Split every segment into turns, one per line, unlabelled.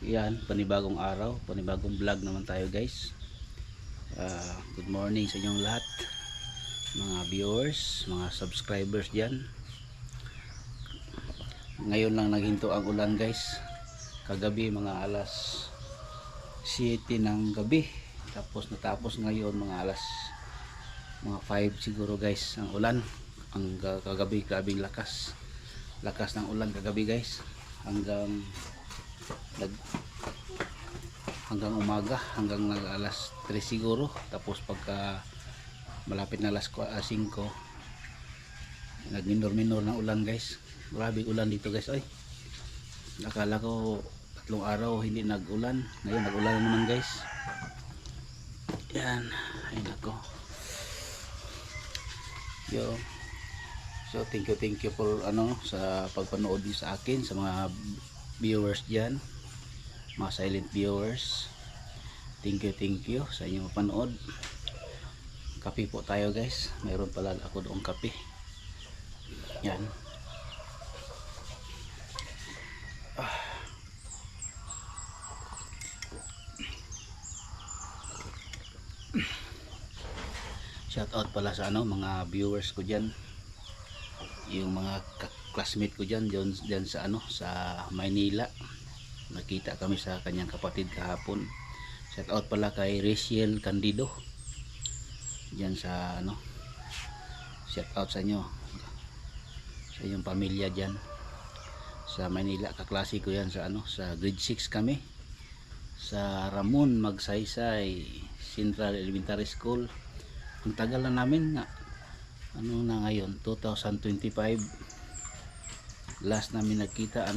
Yan, panibagong araw, panibagong vlog naman tayo guys. Good morning sa inyong lahat, mga viewers, mga subscribers dyan. Ngayon lang naghinto ang ulan guys. Kagabi mga alas 7 ng gabi. Tapos natapos ngayon mga alas mga 5 siguro guys ang ulan. Ang kagabi, grabing lakas ng ulan kagabi guys. Hanggang umaga, hanggang alas 3 siguro. Tapos pagka malapit na alas 5 nagminor-minor ng ulan guys. Grabe ulan dito guys. Ay, akala ko 3 araw hindi nag-ulan, ngayon nag-ulan naman guys. Yan, ay nako. So thank you for sa pagpanood niyo sa akin, sa mga viewers diyan, mga silent viewers. Thank you sa inyong panood. Kape po tayo guys, mayroon pala ako doong kape. Yan. Shout out pala sa mga viewers ko diyan, yung mga classmate ko diyan sa sa Maynila. Nakita kami sa kanyang kapatid kahapon. Shout out pala kay Rachel Candido diyan sa shout out sa inyo, sa inyong pamilya diyan sa Maynila. Kaklase ko yan sa sa grade 6 kami sa Ramon Magsaysay Central Elementary School. Ang tagal na namin na na ngayon, 2025 last namin nagkita.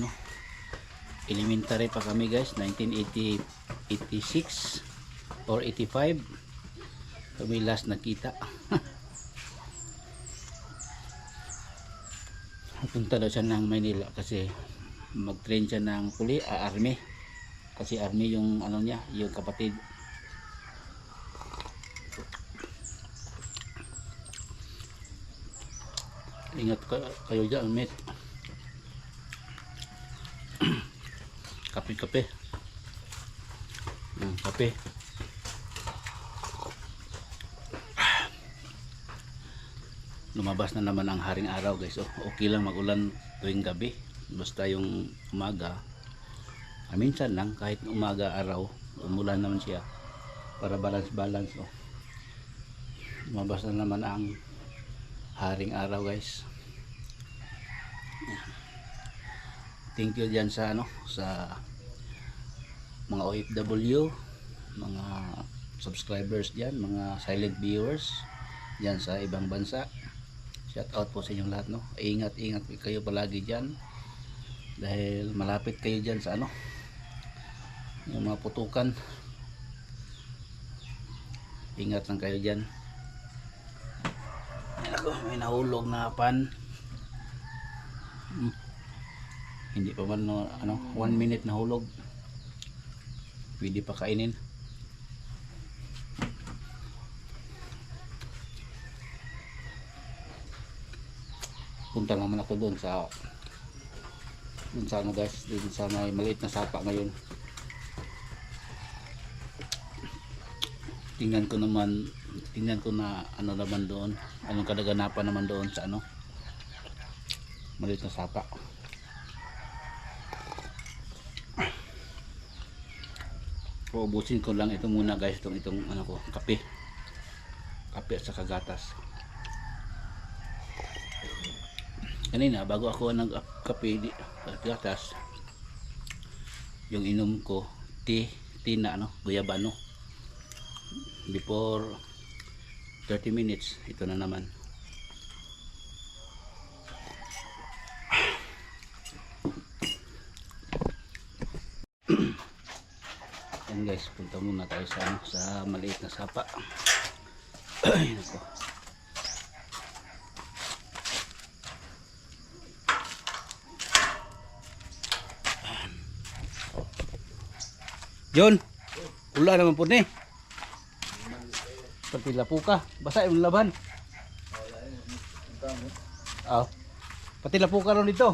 Elementary pa kami guys, 1986 or 85 kami last nagkita. Punta daw siya ng Manila kasi mag-train siya ng army, kasi army yung niya, yung kapatid. Ingat kayo dyan, mate. Kape. Kape. Lumabas na naman ang haring araw guys. Okay lang magulan tuwing gabi, basta yung umaga. Minsan lang kahit umaga araw umulan naman siya para balance. Lumabas na naman ang haring araw guys. Thank you dyan sa sa mga OFW, mga subscribers dyan, mga silent viewers dyan sa ibang bansa. Shout out po sa inyong lahat, ingat kayo palagi dyan dahil malapit kayo dyan sa yung mga putukan. Ingat lang kayo dyan. May nahulog na pan. Hindi pa man 1 minute na hulog, pwede pa kainin. Punta naman ako doon sa guys, doon sa may maliit na sapa ngayon. Tingnan ko na naman doon, anong kadaganapan naman doon sa maliit na sapa. Ubusin ko lang ito muna guys, itong kape at saka gatas. Kanina bago ako nagkape at gatas, yung inom ko tea na guyabano. Before 30 minutes ito na naman. Yan guys, punta muna tayo sa maliit na sapa. Ay nako. John, ula naman po ni. Pati lapuka, basa yung laban. Pati lapuka ron dito.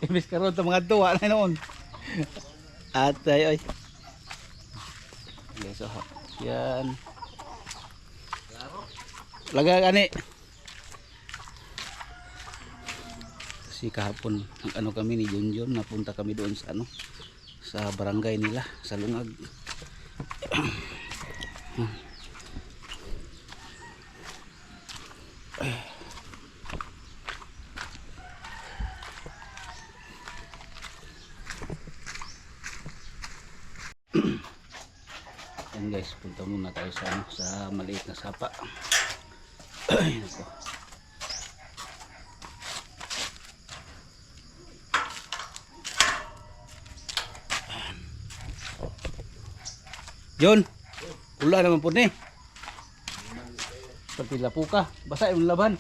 Imbis karon ta mga tuwa na noon. At ay. Yes, so, yan. Laga ani. Kasi kahapon ang ano kami ni Junjun, napunta kami doon sa ano, sa barangay nila sa Lungag. Yan guys, punta muna tayo sa ano, sa maliit na sapa. Ayan po. John, wala naman po ni. Pati lapu ka, basa yung laban.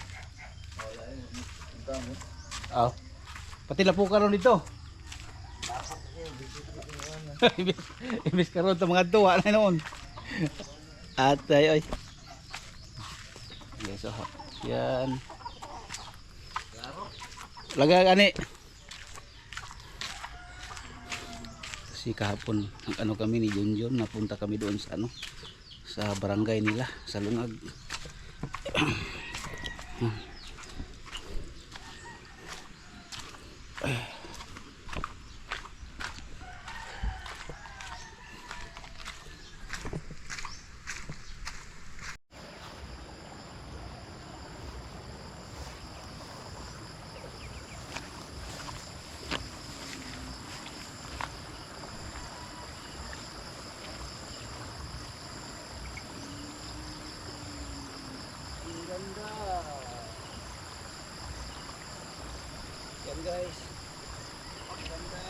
Oh. Pati lapu ka ron dito. Imbis karon ta mga tuwa na noon. At ay. Yes, so, yan. Laga ani. Kasi kahapon ang ano kami ni Junjun, napunta kami doon sa ano, sa barangay nila sa Lungag. Ganda. Yan guys. Ang ganda.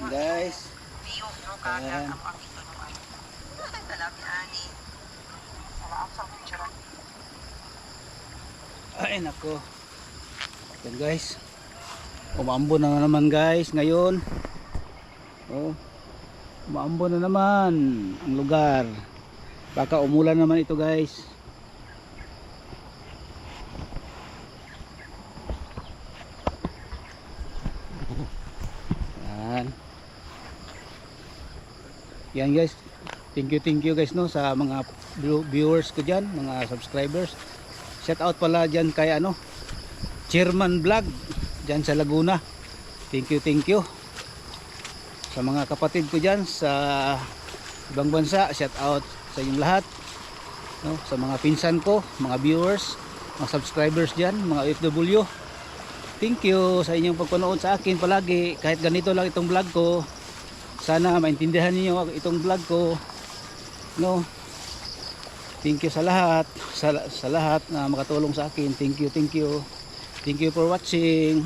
Guys, ayan. Ay nako. Yan guys, umaambon na naman guys ngayon. Oh, umaambon na naman ang lugar. Baka umulan naman ito guys. Yan guys, thank you guys no sa mga viewers ko dyan, mga subscribers. Shout out pala dyan kay ano, Chairman Vlog dyan sa Laguna. Thank you sa mga kapatid ko dyan sa ibang bansa. Shout out sa inyong lahat no, sa mga pinsan ko, mga viewers, mga subscribers dyan, mga OFW. Thank you sa inyong pagpanood sa akin palagi, kahit ganito lang itong vlog ko. Sana maintindihan niyo itong vlog ko no. Thank you sa lahat, sa lahat na makatulong sa akin. Thank you for watching.